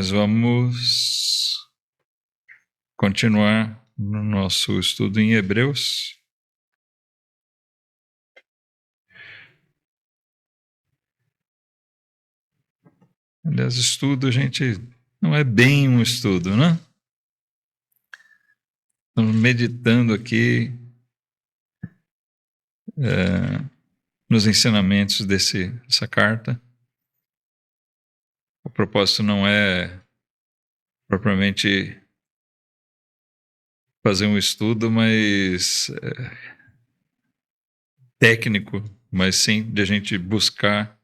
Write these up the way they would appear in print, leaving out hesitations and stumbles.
nós vamos continuar no nosso estudo em Hebreus. Aliás, estudo, gente, não é bem um estudo, né? Estamos meditando aqui nos ensinamentos dessa carta. O propósito não é propriamente fazer um estudo mais técnico, mas sim de a gente buscar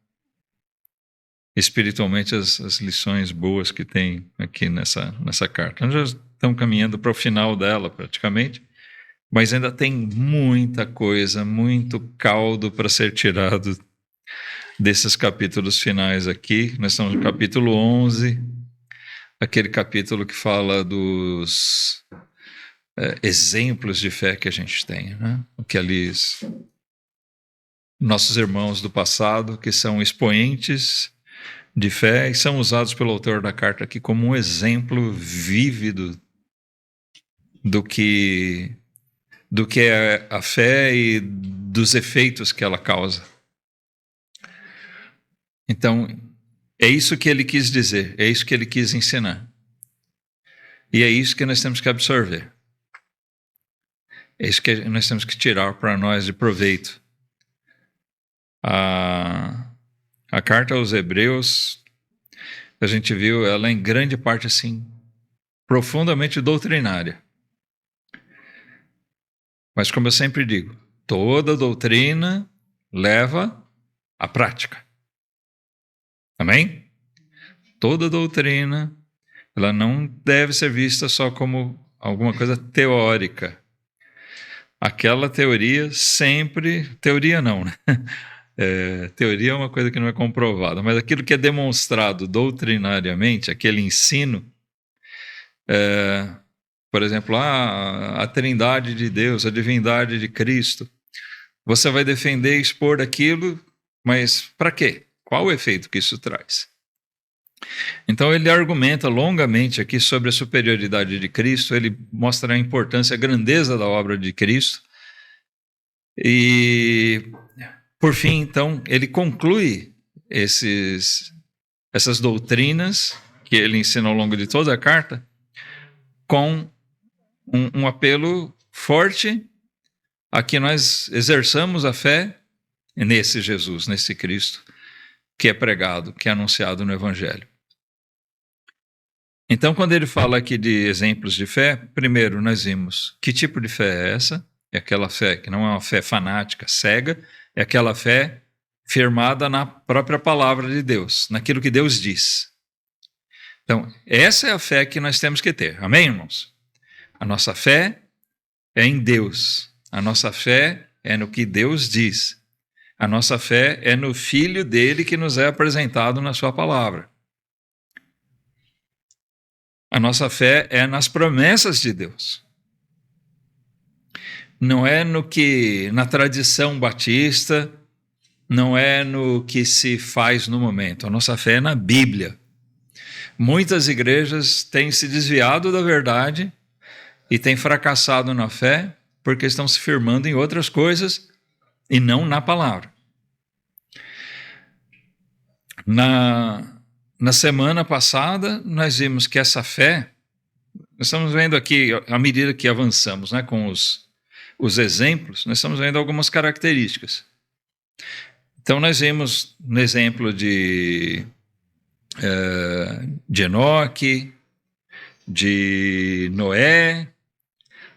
espiritualmente as lições boas que tem aqui nessa carta. Nós já estamos caminhando para o final dela praticamente, mas ainda tem muita coisa, muito caldo para ser tirado desses capítulos finais aqui. Nós estamos no capítulo 11, aquele capítulo que fala dos exemplos de fé que a gente tem, né? O que ali nossos irmãos do passado, que são expoentes de fé e são usados pelo autor da carta aqui como um exemplo vívido do que é a fé e dos efeitos que ela causa. Então, é isso que ele quis dizer, é isso que ele quis ensinar. E é isso que nós temos que absorver. É isso que nós temos que tirar para nós de proveito. A carta aos Hebreus, a gente viu, ela em grande parte assim, profundamente doutrinária. Mas como eu sempre digo, toda doutrina leva à prática. Amém? Toda doutrina, ela não deve ser vista só como alguma coisa teórica. Aquela teoria sempre... Teoria não, né? Teoria é uma coisa que não é comprovada, mas aquilo que é demonstrado doutrinariamente, aquele ensino, por exemplo, a trindade de Deus, a divindade de Cristo, você vai defender e expor aquilo, mas para quê? Qual o efeito que isso traz? Então ele argumenta longamente aqui sobre a superioridade de Cristo, ele mostra a importância, a grandeza da obra de Cristo, e por fim, então, ele conclui essas doutrinas que ele ensina ao longo de toda a carta com um apelo forte a que nós exerçamos a fé nesse Jesus, nesse Cristo que é pregado, que é anunciado no Evangelho. Então, quando ele fala aqui de exemplos de fé, primeiro nós vimos que tipo de fé é essa? É aquela fé que não é uma fé fanática, cega, é aquela fé firmada na própria palavra de Deus, naquilo que Deus diz. Então, essa é a fé que nós temos que ter. Amém, irmãos? A nossa fé é em Deus. A nossa fé é no que Deus diz. A nossa fé é no Filho dele que nos é apresentado na sua palavra. A nossa fé é nas promessas de Deus. Não é na tradição batista, não é no que se faz no momento. A nossa fé é na Bíblia. Muitas igrejas têm se desviado da verdade e têm fracassado na fé porque estão se firmando em outras coisas e não na palavra. Na semana passada, nós vimos que essa fé, nós estamos vendo aqui, à medida que avançamos, né, com os exemplos, nós estamos vendo algumas características. Então, nós vimos no exemplo de Enoque, de Noé,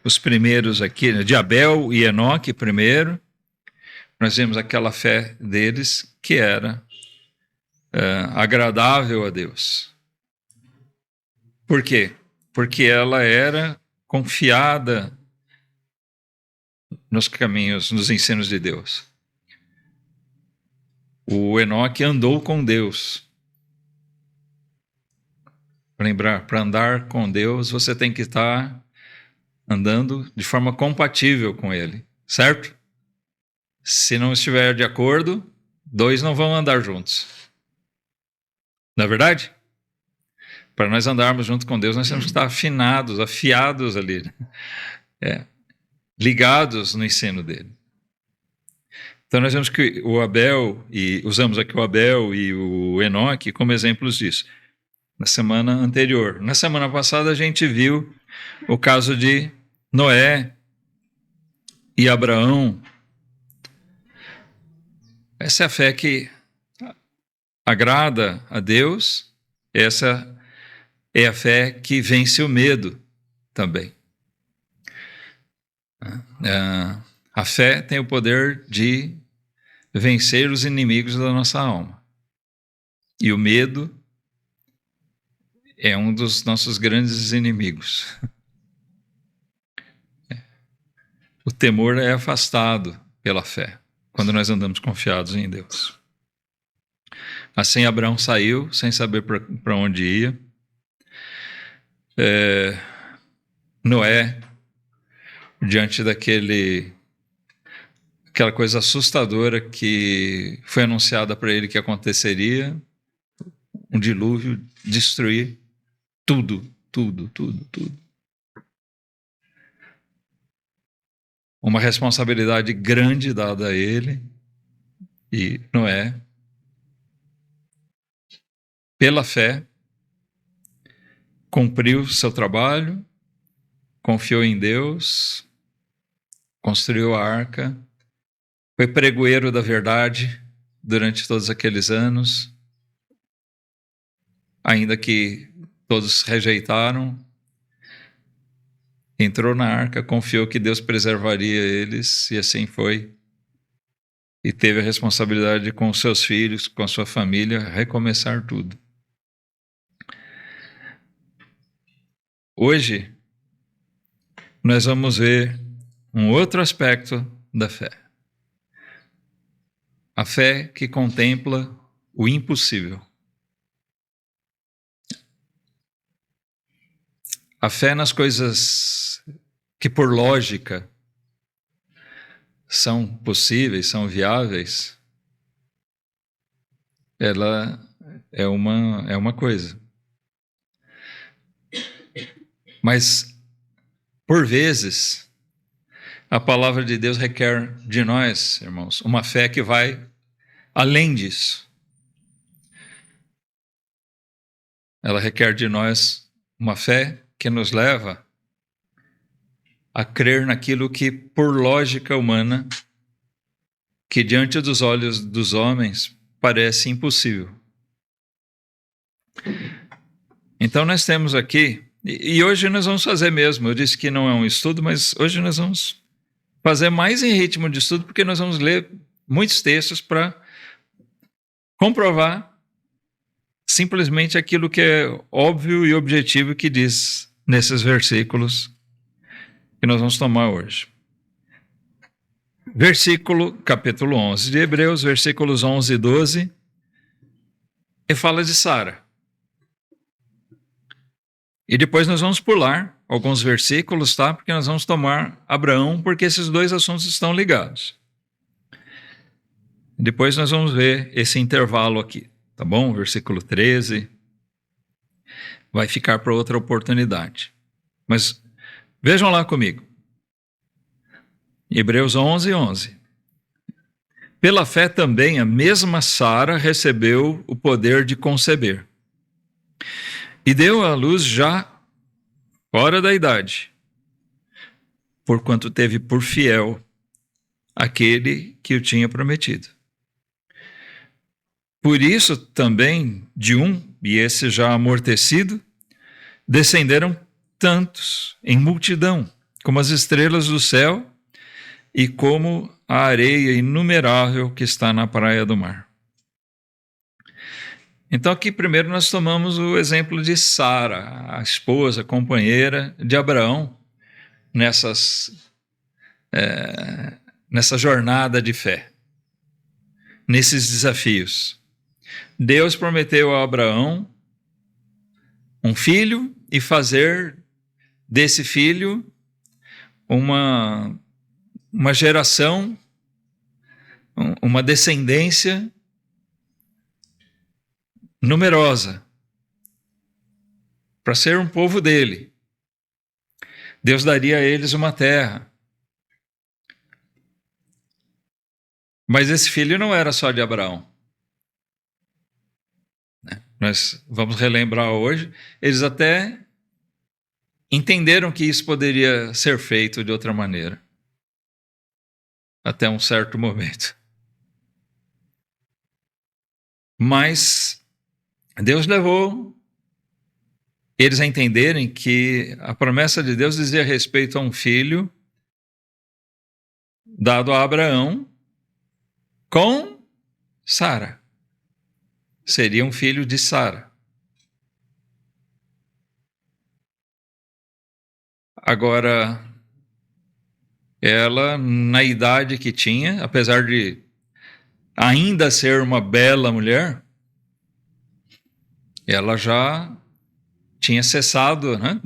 os primeiros aqui, de Abel e Enoque primeiro, nós vimos aquela fé deles que era agradável a Deus. Por quê? Porque ela era confiada nos caminhos, nos ensinos de Deus. O Enoque andou com Deus. Lembrar, para andar com Deus, você tem que estar andando de forma compatível com Ele, certo? Se não estiver de acordo, dois não vão andar juntos. Não é verdade? Para nós andarmos junto com Deus, nós temos que estar afinados, afiados ali, ligados no ensino dele. Então nós vemos que o Abel, e usamos aqui o Abel e o Enoque como exemplos disso, na semana anterior. Na semana passada a gente viu o caso de Noé e Abraão. Essa é a fé que agrada a Deus, essa é a fé que vence o medo também. A fé tem o poder de vencer os inimigos da nossa alma. E o medo é um dos nossos grandes inimigos. O temor é afastado pela fé, quando nós andamos confiados em Deus. Assim Abraão saiu sem saber para onde ia. Noé, diante aquela coisa assustadora que foi anunciada para ele que aconteceria, um dilúvio, destruir tudo. Uma responsabilidade grande dada a ele, e Noé, pela fé, cumpriu seu trabalho, confiou em Deus, construiu a arca, foi pregoeiro da verdade durante todos aqueles anos, ainda que todos rejeitaram, entrou na arca, confiou que Deus preservaria eles, e assim foi. E teve a responsabilidade com os seus filhos, com a sua família, recomeçar tudo. Hoje, nós vamos ver um outro aspecto da fé. A fé que contempla o impossível. A fé nas coisas que, por lógica, são possíveis, são viáveis, ela é uma coisa. Mas, por vezes, a palavra de Deus requer de nós, irmãos, uma fé que vai além disso. Ela requer de nós uma fé que nos leva a crer naquilo que, por lógica humana, que diante dos olhos dos homens parece impossível. Então nós temos aqui, e hoje nós vamos fazer mesmo, eu disse que não é um estudo, mas hoje nós vamos fazer mais em ritmo de estudo, porque nós vamos ler muitos textos para comprovar simplesmente aquilo que é óbvio e objetivo que diz nesses versículos que nós vamos tomar hoje. Capítulo 11 de Hebreus, versículos 11 e 12, e fala de Sara. E depois nós vamos pular alguns versículos, tá? Porque nós vamos tomar Abraão, porque esses dois assuntos estão ligados. Depois nós vamos ver esse intervalo aqui, tá bom? Versículo 13 vai ficar para outra oportunidade. Mas vejam lá comigo. Hebreus 11, 11. Pela fé também a mesma Sara recebeu o poder de conceber. E deu à luz já fora da idade, porquanto teve por fiel aquele que o tinha prometido. Por isso também de um, e esse já amortecido, descenderam tantos em multidão, como as estrelas do céu e como a areia inumerável que está na praia do mar. Então aqui primeiro nós tomamos o exemplo de Sara, a esposa, a companheira de Abraão, nessa jornada de fé, nesses desafios. Deus prometeu a Abraão um filho e fazer desse filho uma geração, uma descendência numerosa. para ser um povo dele. Deus daria a eles uma terra. Mas esse filho não era só de Abraão. Nós vamos relembrar hoje, eles até entenderam que isso poderia ser feito de outra maneira. Até um certo momento. Mas Deus levou eles a entenderem que a promessa de Deus dizia respeito a um filho dado a Abraão com Sara. Seria um filho de Sara. Agora, ela, na idade que tinha, apesar de ainda ser uma bela mulher, ela já tinha cessado, né,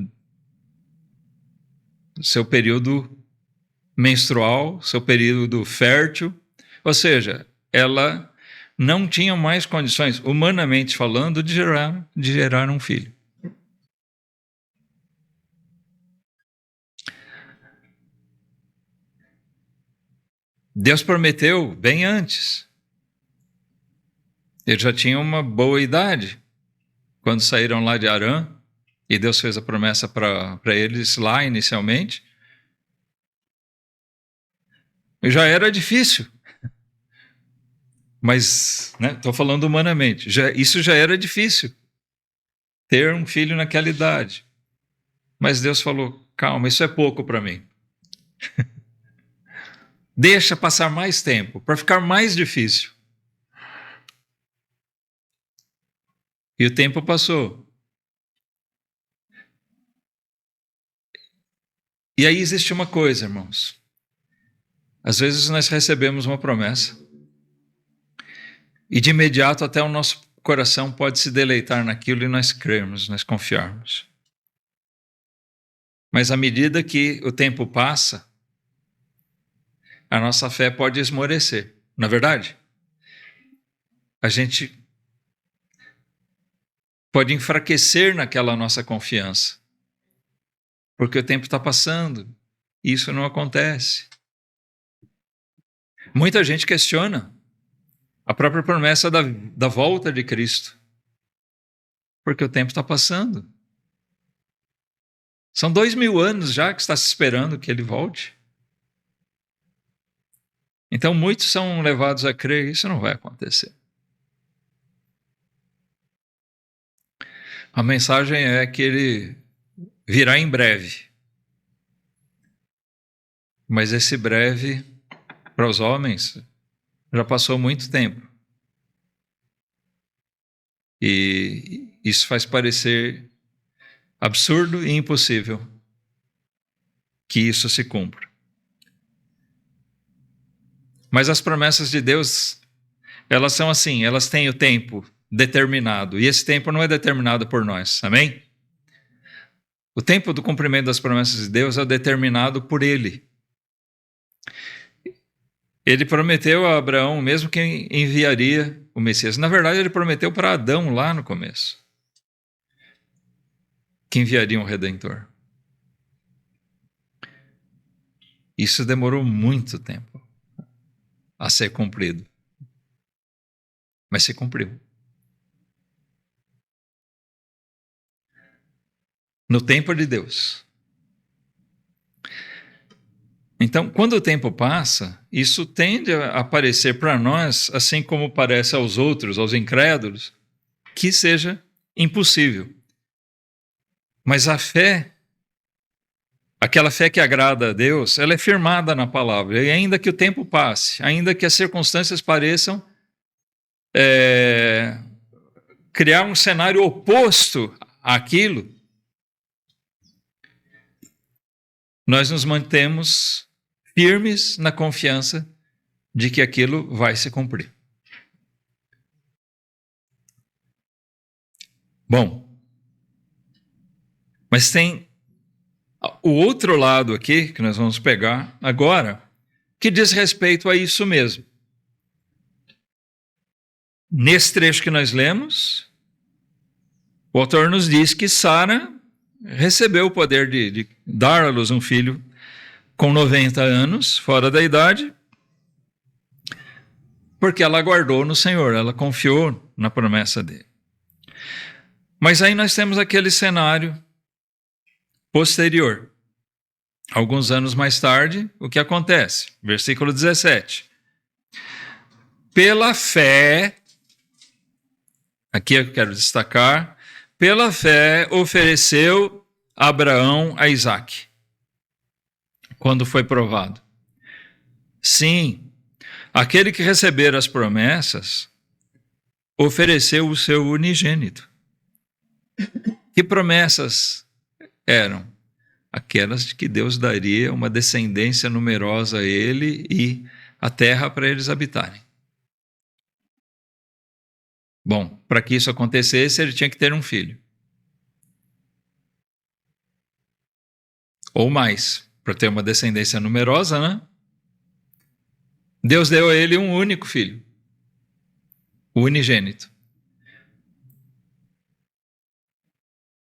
seu período menstrual, seu período fértil, ou seja, ela não tinha mais condições, humanamente falando, de gerar um filho. Deus prometeu bem antes. Eles já tinham uma boa idade quando saíram lá de Harã, e Deus fez a promessa para eles lá inicialmente. E já era difícil. Mas, estou falando humanamente, isso já era difícil, ter um filho naquela idade. Mas Deus falou, calma, isso é pouco para mim. Deixa passar mais tempo, para ficar mais difícil. E o tempo passou. E aí existe uma coisa, irmãos. Às vezes nós recebemos uma promessa, e de imediato até o nosso coração pode se deleitar naquilo e nós crermos, nós confiarmos. Mas à medida que o tempo passa, a nossa fé pode esmorecer. Não é verdade? A gente pode enfraquecer naquela nossa confiança. Porque o tempo está passando e isso não acontece. Muita gente questiona a própria promessa da volta de Cristo. Porque o tempo está passando. São 2000 anos já que está se esperando que ele volte. Então muitos são levados a crer que isso não vai acontecer. A mensagem é que ele virá em breve. Mas esse breve, para os homens, já passou muito tempo. E isso faz parecer absurdo e impossível que isso se cumpra. Mas as promessas de Deus, elas são assim, elas têm o tempo determinado. E esse tempo não é determinado por nós, amém? O tempo do cumprimento das promessas de Deus é determinado por Ele. Ele prometeu a Abraão mesmo que enviaria o Messias. Na verdade, ele prometeu para Adão lá no começo que enviaria um Redentor. Isso demorou muito tempo a ser cumprido. Mas se cumpriu. No tempo de Deus. Então, quando o tempo passa, isso tende a parecer para nós, assim como parece aos outros, aos incrédulos, que seja impossível. Mas a fé, aquela fé que agrada a Deus, ela é firmada na palavra. E ainda que o tempo passe, ainda que as circunstâncias pareçam criar um cenário oposto àquilo, nós nos mantemos firmes na confiança de que aquilo vai se cumprir. Bom, mas tem o outro lado aqui, que nós vamos pegar agora, que diz respeito a isso mesmo. Nesse trecho que nós lemos, O autor nos diz que Sara recebeu o poder de dar à luz um filho com 90 anos, fora da idade, porque ela aguardou no Senhor, ela confiou na promessa dele. Mas aí nós temos aquele cenário posterior. Alguns anos mais tarde, o que acontece? Versículo 17. Pela fé, aqui eu quero destacar, pela fé ofereceu Abraão a Isaque, quando foi provado. Sim, aquele que receber as promessas ofereceu o seu unigênito. Que promessas eram? Aquelas de que Deus daria uma descendência numerosa a ele e a terra para eles habitarem. Bom, para que isso acontecesse, ele tinha que ter um filho. Ou mais, para ter uma descendência numerosa, né? Deus deu a ele um único filho, o unigênito.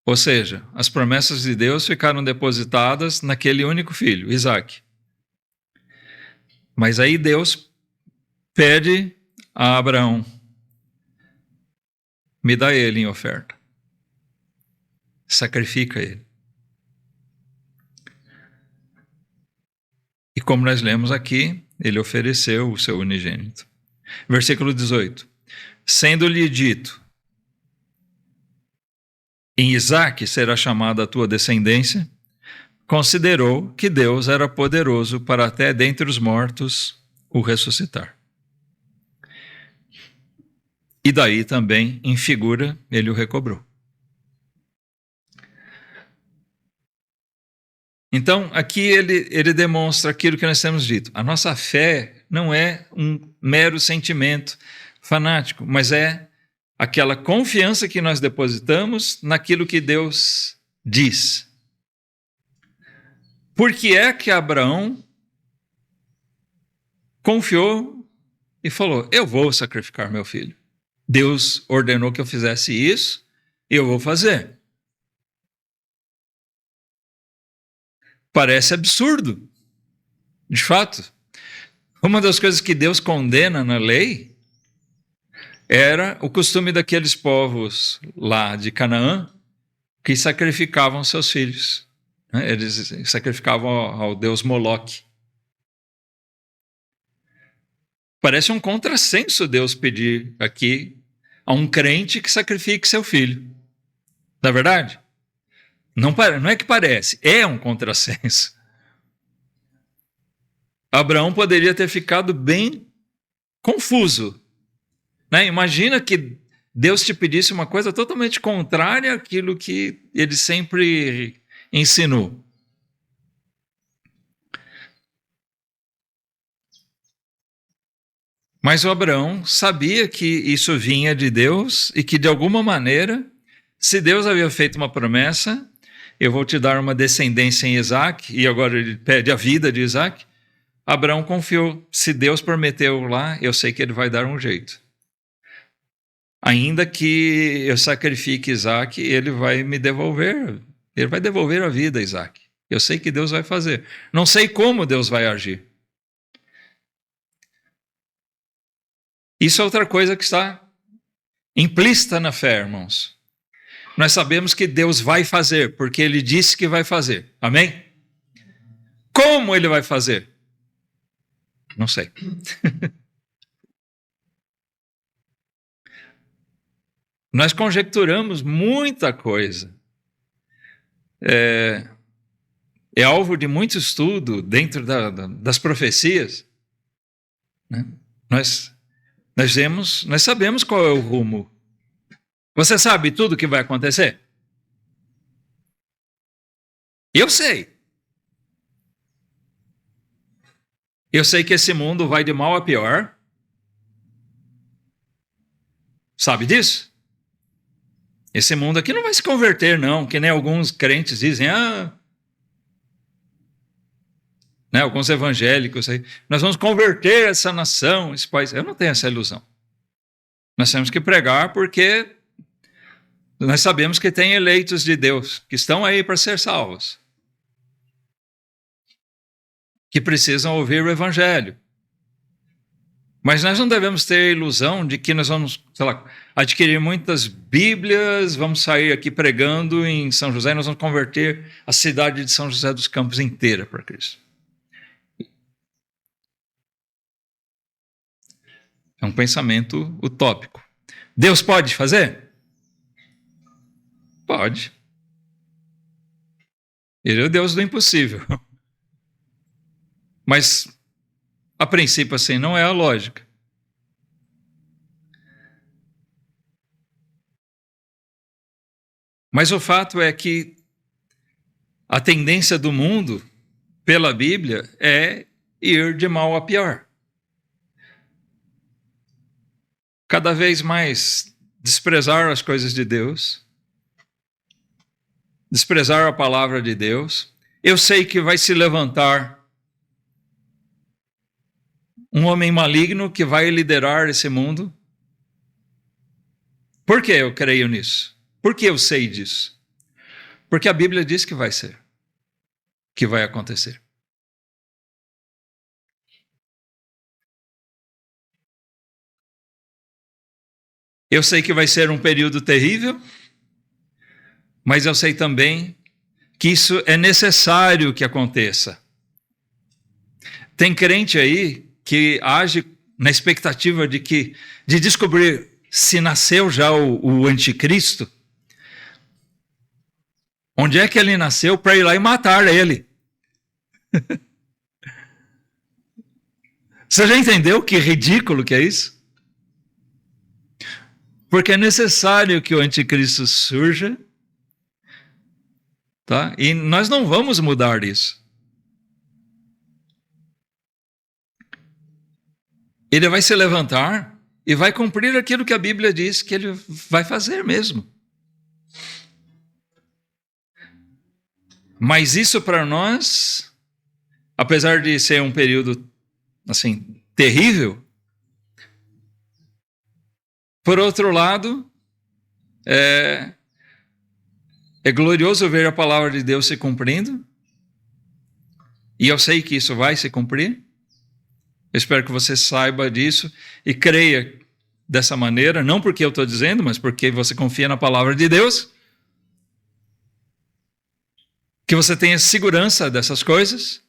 Ou seja, as promessas de Deus ficaram depositadas naquele único filho, Isaque. Mas aí Deus pede a Abraão: me dá ele em oferta. Sacrifica ele. E como nós lemos aqui, ele ofereceu o seu unigênito. Versículo 18. Sendo-lhe dito: em Isaque será chamada a tua descendência, considerou que Deus era poderoso para até dentre os mortos o ressuscitar. E daí também, em figura, ele o recobrou. Então, aqui ele demonstra aquilo que nós temos dito. A nossa fé não é um mero sentimento fanático, mas é aquela confiança que nós depositamos naquilo que Deus diz. Por que é que Abraão confiou e falou: eu vou sacrificar meu filho? Deus ordenou que eu fizesse isso e eu vou fazer. Parece absurdo. De fato, uma das coisas que Deus condena na lei era o costume daqueles povos lá de Canaã que sacrificavam seus filhos. Eles sacrificavam ao deus Moloque. Parece um contrassenso Deus pedir aqui a um crente que sacrifique seu filho. Não é verdade? Não é que parece, é um contrassenso. Abraão poderia ter ficado bem confuso. Né? Imagina que Deus te pedisse uma coisa totalmente contrária àquilo que ele sempre ensinou. Mas o Abraão sabia que isso vinha de Deus e que, de alguma maneira, se Deus havia feito uma promessa: eu vou te dar uma descendência em Isaque, e agora ele pede a vida de Isaque. Abraão confiou: se Deus prometeu lá, eu sei que ele vai dar um jeito. Ainda que eu sacrifique Isaque, ele vai me devolver. Ele vai devolver a vida a Isaque. Eu sei que Deus vai fazer. Não sei como Deus vai agir. Isso é outra coisa que está implícita na fé, irmãos. Nós sabemos que Deus vai fazer, porque Ele disse que vai fazer. Amém? Como Ele vai fazer? Não sei. Nós conjecturamos muita coisa. É alvo de muito estudo dentro das profecias. Né? Nós sabemos qual é o rumo. Você sabe tudo o que vai acontecer? Eu sei. Eu sei que esse mundo vai de mal a pior. Sabe disso? Esse mundo aqui não vai se converter, não, que nem alguns crentes dizem, né, alguns evangélicos aí, nós vamos converter essa nação, esse país. Eu não tenho essa ilusão. Nós temos que pregar porque Nós sabemos que tem eleitos de Deus que estão aí para ser salvos, que precisam ouvir o Evangelho. Mas nós não devemos ter a ilusão de que nós vamos, adquirir muitas Bíblias, vamos sair aqui pregando em São José e nós vamos converter a cidade de São José dos Campos inteira para Cristo. É um pensamento utópico. Deus pode fazer? Pode. Ele é o Deus do impossível. Mas, a princípio, assim, não é a lógica. Mas o fato é que a tendência do mundo, pela Bíblia, é ir de mal a pior. Cada vez mais desprezar as coisas de Deus, desprezar a palavra de Deus. Eu sei que vai se levantar um homem maligno que vai liderar esse mundo. Por que eu creio nisso? Por que eu sei disso? Porque a Bíblia diz que vai ser, que vai acontecer. Eu sei que vai ser um período terrível, mas eu sei também que isso é necessário que aconteça. Tem crente aí que age na expectativa de descobrir se nasceu já o anticristo, onde é que ele nasceu para ir lá e matar ele. Você já entendeu que ridículo que é isso? Porque é necessário que o anticristo surja, tá? E nós não vamos mudar isso. Ele vai se levantar e vai cumprir aquilo que a Bíblia diz que ele vai fazer mesmo. Mas isso para nós, apesar de ser um período assim terrível, por outro lado, é glorioso ver a palavra de Deus se cumprindo, e eu sei que isso vai se cumprir. Eu espero que você saiba disso e creia dessa maneira, não porque eu estou dizendo, mas porque você confia na palavra de Deus. Que você tenha segurança dessas coisas.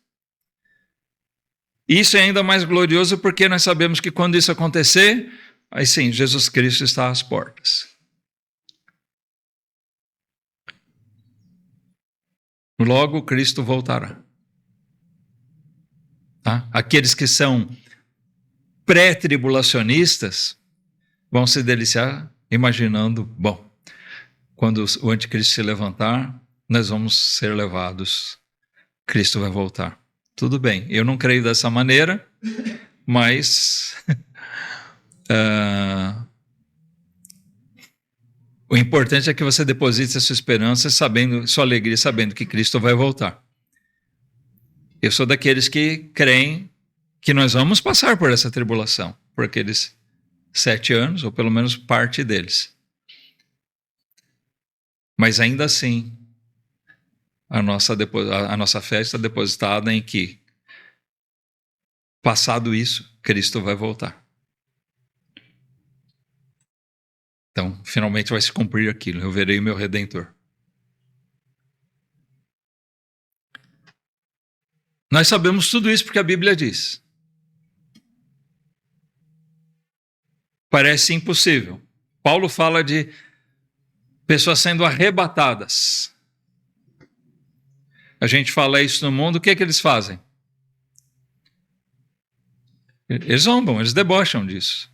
E isso é ainda mais glorioso porque nós sabemos que quando isso acontecer, aí sim, Jesus Cristo está às portas. Logo Cristo voltará. Tá? Aqueles que são pré-tribulacionistas vão se deliciar imaginando, bom, quando o anticristo se levantar, nós vamos ser levados, Cristo vai voltar. Tudo bem, eu não creio dessa maneira, mas o importante é que você deposite a sua esperança, sua alegria, sabendo que Cristo vai voltar. Eu sou daqueles que creem que nós vamos passar por essa tribulação, por aqueles 7 anos, ou pelo menos parte deles. Mas ainda assim, a nossa fé está depositada em que, passado isso, Cristo vai voltar. Então, finalmente vai se cumprir aquilo. Eu verei o meu Redentor. Nós sabemos tudo isso porque a Bíblia diz. Parece impossível. Paulo fala de pessoas sendo arrebatadas. A gente fala isso no mundo, o que é que eles fazem? Eles zombam, eles debocham disso.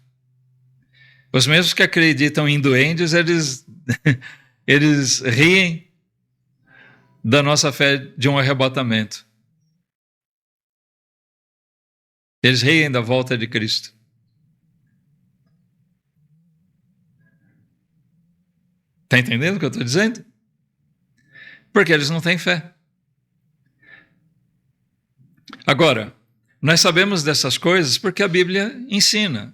Os mesmos que acreditam em duendes, eles riem da nossa fé de um arrebatamento. Eles riem da volta de Cristo. Está entendendo o que eu estou dizendo? Porque eles não têm fé. Agora, nós sabemos dessas coisas porque a Bíblia ensina.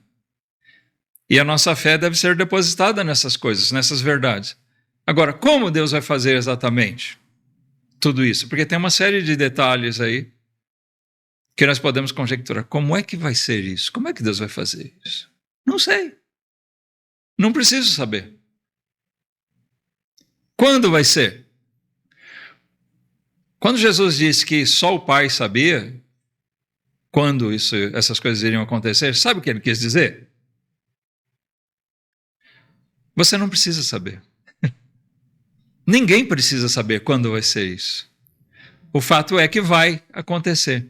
E a nossa fé deve ser depositada nessas coisas, nessas verdades. Agora, como Deus vai fazer exatamente tudo isso? Porque tem uma série de detalhes aí que nós podemos conjecturar. Como é que vai ser isso? Como é que Deus vai fazer isso? Não sei. Não preciso saber. Quando vai ser? Quando Jesus disse que só o Pai sabia quando essas coisas iriam acontecer, sabe o que ele quis dizer? Você não precisa saber. Ninguém precisa saber quando vai ser isso. O fato é que vai acontecer.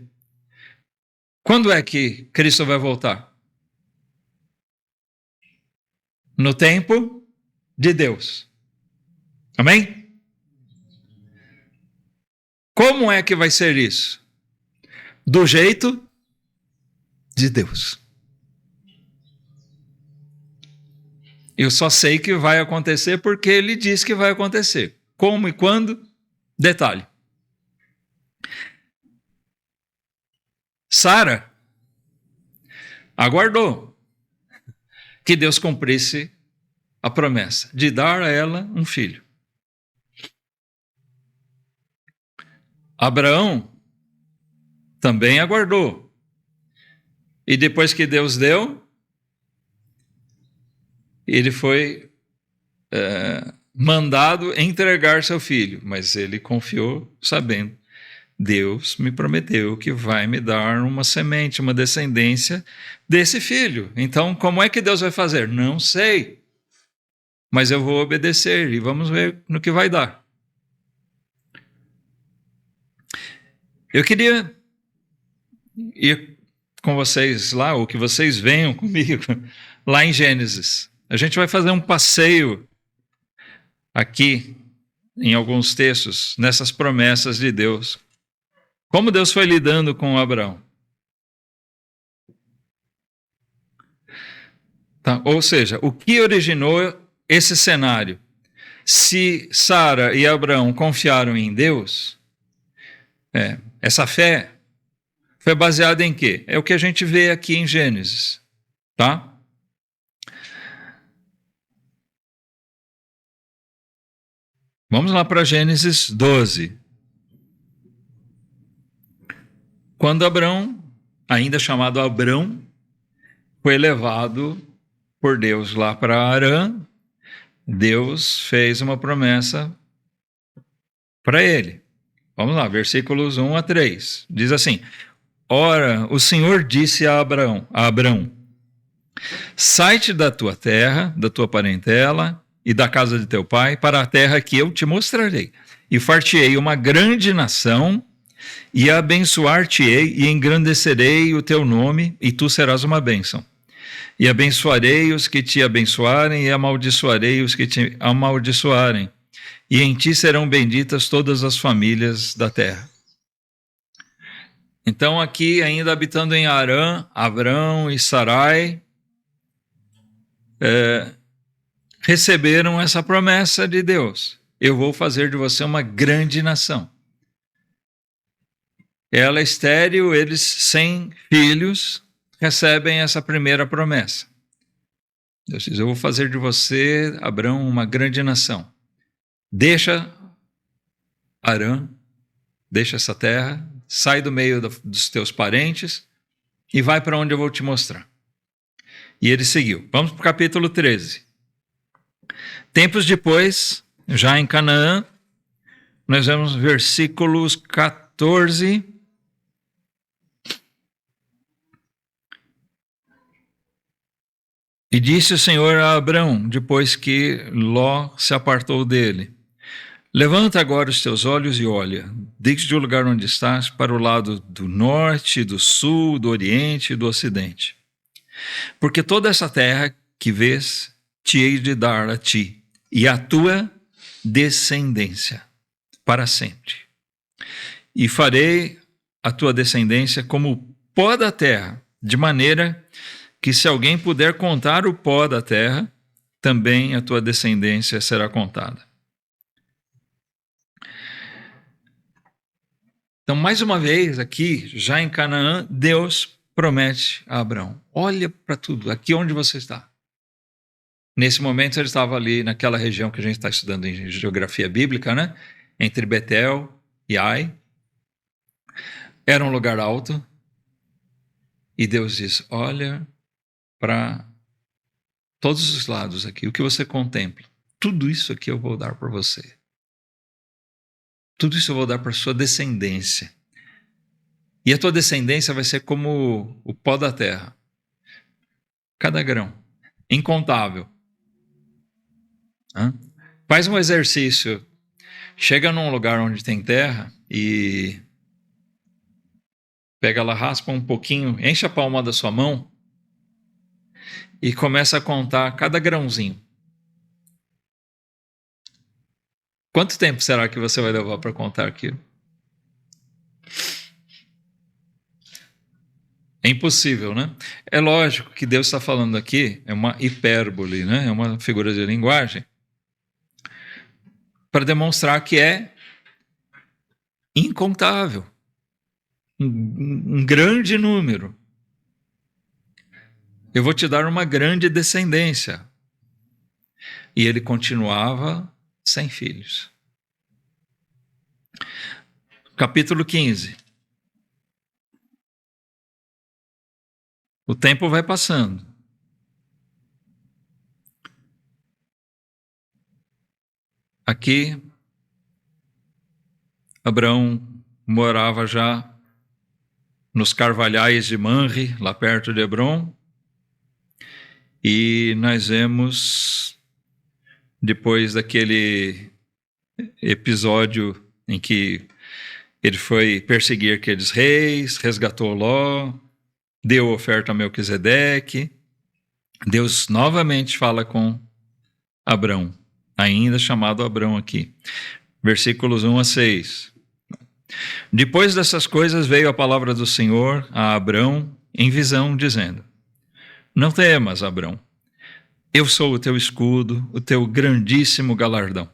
Quando é que Cristo vai voltar? No tempo de Deus. Amém? Como é que vai ser isso? Do jeito de Deus. Eu só sei que vai acontecer porque ele diz que vai acontecer. Como e quando? Detalhe. Sara aguardou que Deus cumprisse a promessa de dar a ela um filho. Abraão também aguardou. E depois que Deus deu, ele foi mandado entregar seu filho, mas ele confiou sabendo. Deus me prometeu que vai me dar uma semente, uma descendência desse filho. Então, como é que Deus vai fazer? Não sei. Mas eu vou obedecer e vamos ver no que vai dar. Eu queria ir com vocês lá, ou que vocês venham comigo, lá em Gênesis. A gente vai fazer um passeio aqui, em alguns textos, nessas promessas de Deus. Como Deus foi lidando com Abraão. Tá? Ou seja, o que originou esse cenário? Se Sara e Abraão confiaram em Deus, essa fé foi baseada em quê? É o que a gente vê aqui em Gênesis, tá? Vamos lá para Gênesis 12. Quando Abraão, ainda chamado Abrão, foi levado por Deus lá para Harã, Deus fez uma promessa para ele. Vamos lá, versículos 1 a 3. Diz assim: Ora, o Senhor disse a Abraão: sai-te da tua terra, da tua parentela e da casa de teu pai, para a terra que eu te mostrarei. E far-te-ei uma grande nação, e abençoar-te-ei, e engrandecerei o teu nome, e tu serás uma bênção. E abençoarei os que te abençoarem, e amaldiçoarei os que te amaldiçoarem. E em ti serão benditas todas as famílias da terra. Então, aqui, ainda habitando em Harã, Abrão e Sarai receberam essa promessa de Deus: eu vou fazer de você uma grande nação. Ela é estéril, eles sem filhos recebem essa primeira promessa. Deus diz: eu vou fazer de você, Abrão, uma grande nação. Deixa Harã, deixa essa terra, sai do meio dos teus parentes e vai para onde eu vou te mostrar. E ele seguiu. Vamos para o capítulo 13. Tempos depois, já em Canaã, nós vemos versículos 14. E disse o Senhor a Abrão, depois que Ló se apartou dele: levanta agora os teus olhos e olha, desde o lugar onde estás, para o lado do norte, do sul, do oriente e do ocidente. Porque toda essa terra que vês, te hei de dar a ti e à tua descendência para sempre. E farei a tua descendência como o pó da terra, de maneira que, se alguém puder contar o pó da terra, também a tua descendência será contada. Então, mais uma vez, aqui, já em Canaã, Deus promete a Abraão: olha para tudo, aqui onde você está. Nesse momento ele estava ali naquela região que a gente está estudando em geografia bíblica, né? Entre Betel e Ai. Era um lugar alto. E Deus diz: olha para todos os lados aqui, o que você contempla. Tudo isso aqui eu vou dar para você. Tudo isso eu vou dar para sua descendência. E a tua descendência vai ser como o pó da terra. Cada grão. Incontável. Faz um exercício. Chega num lugar onde tem terra e pega ela, raspa um pouquinho, enche a palma da sua mão e começa a contar cada grãozinho. Quanto tempo será que você vai levar para contar aquilo? É impossível, né? É lógico que Deus está falando aqui, é uma hipérbole, né? É uma figura de linguagem, para demonstrar que é incontável. Um grande número. Eu vou te dar uma grande descendência. E ele continuava sem filhos. Capítulo 15. O tempo vai passando. Aqui, Abraão morava já nos carvalhais de Manre, lá perto de Hebrom. E nós vemos, depois daquele episódio em que ele foi perseguir aqueles reis, resgatou Ló, deu oferta a Melquisedeque, Deus novamente fala com Abrão, ainda chamado Abrão aqui. Versículos 1 a 6. Depois dessas coisas veio a palavra do Senhor a Abrão em visão, dizendo: não temas, Abrão, eu sou o teu escudo, o teu grandíssimo galardão.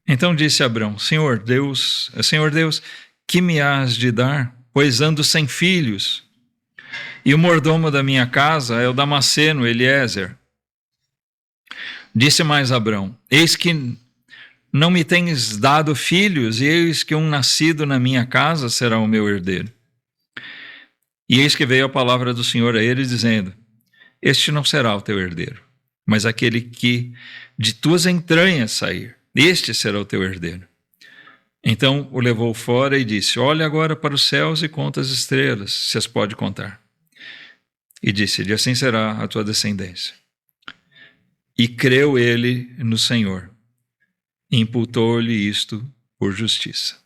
Então disse Abrão: Senhor Deus, que me hás de dar, pois ando sem filhos, e o mordomo da minha casa é o Damasceno Eliezer. Disse mais Abrão: eis que não me tens dado filhos, e eis que um nascido na minha casa será o meu herdeiro. E eis que veio a palavra do Senhor a ele, dizendo: este não será o teu herdeiro, mas aquele que de tuas entranhas sair, este será o teu herdeiro. Então o levou fora e disse: olha agora para os céus e conta as estrelas, se as pode contar. E disse-lhe: assim será a tua descendência. E creu ele no Senhor, e imputou-lhe isto por justiça.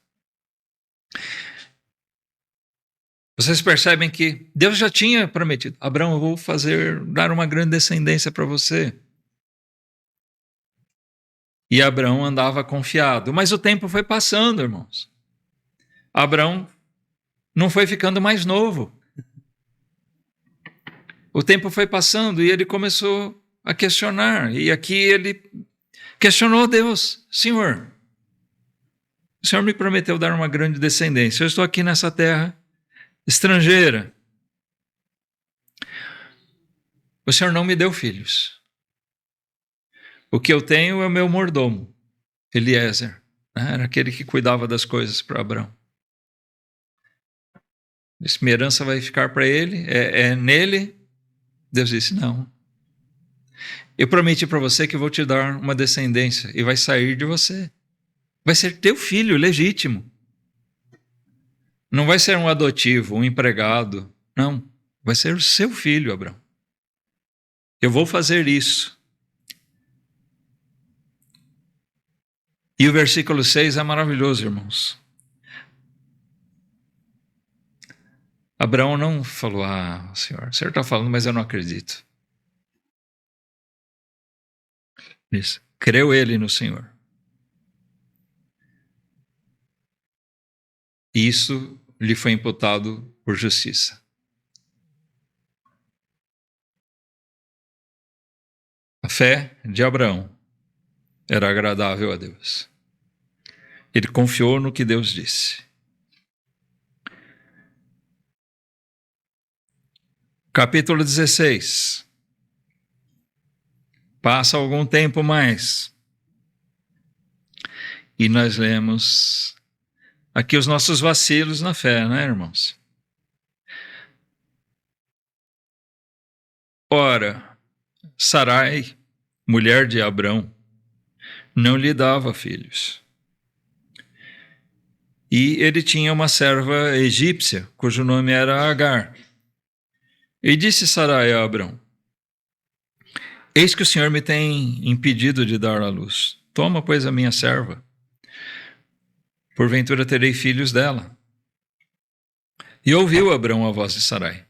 Vocês percebem que Deus já tinha prometido: Abraão, eu vou dar uma grande descendência para você. E Abraão andava confiado. Mas o tempo foi passando, irmãos. Abraão não foi ficando mais novo. O tempo foi passando e ele começou a questionar. E aqui ele questionou Deus: Senhor, o Senhor me prometeu dar uma grande descendência. Eu estou aqui nessa terra estrangeira. O Senhor não me deu filhos. O que eu tenho é o meu mordomo, Eliezer. Era aquele que cuidava das coisas para Abraão. Minha herança vai ficar para ele, é nele. Deus disse: não. Eu prometi para você que eu vou te dar uma descendência e vai sair de você. Vai ser teu filho legítimo. Não vai ser um adotivo, um empregado. Não. Vai ser o seu filho, Abraão. Eu vou fazer isso. E o versículo 6 é maravilhoso, irmãos. Abraão não falou: Senhor, o Senhor está falando, mas eu não acredito. Isso. Creu ele no Senhor. Isso lhe foi imputado por justiça. A fé de Abraão era agradável a Deus. Ele confiou no que Deus disse. Capítulo 16. Passa algum tempo mais. E nós lemos aqui os nossos vacilos na fé, né, irmãos? Ora, Sarai, mulher de Abrão, não lhe dava filhos. E ele tinha uma serva egípcia, cujo nome era Agar. E disse Sarai a Abrão: eis que o Senhor me tem impedido de dar à luz. Toma, pois, a minha serva. Porventura terei filhos dela. E ouviu Abrão a voz de Sarai.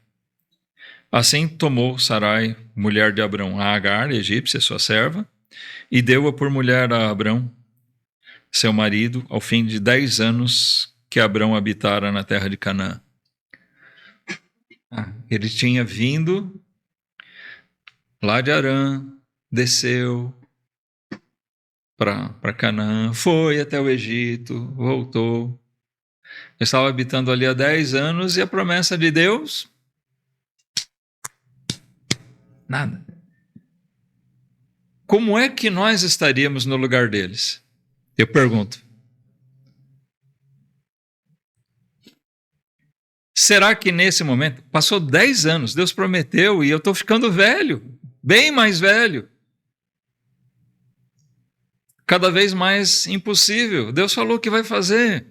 Assim tomou Sarai, mulher de Abrão, a Agar, egípcia, sua serva, e deu-a por mulher a Abrão, seu marido, ao fim de 10 anos que Abrão habitara na terra de Canaã. Ele tinha vindo lá de Harã, desceu para Canaã, foi até o Egito, voltou. Estava habitando ali há 10 anos e a promessa de Deus? Nada. Como é que nós estaríamos no lugar deles? Eu pergunto. Será que nesse momento, passou 10 anos, Deus prometeu e eu estou ficando velho, bem mais velho. Cada vez mais impossível. Deus falou que vai fazer.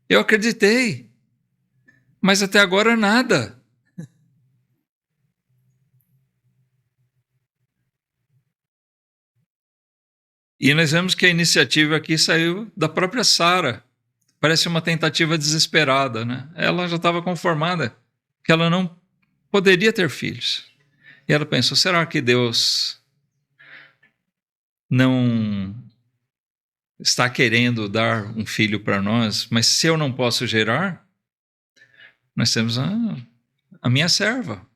Eu acreditei. Mas até agora nada. E nós vemos que a iniciativa aqui saiu da própria Sara. Parece uma tentativa desesperada, né? Ela já estava conformada que ela não poderia ter filhos. E ela pensou, será que Deus não está querendo dar um filho para nós? Mas se eu não posso gerar, nós temos a minha serva,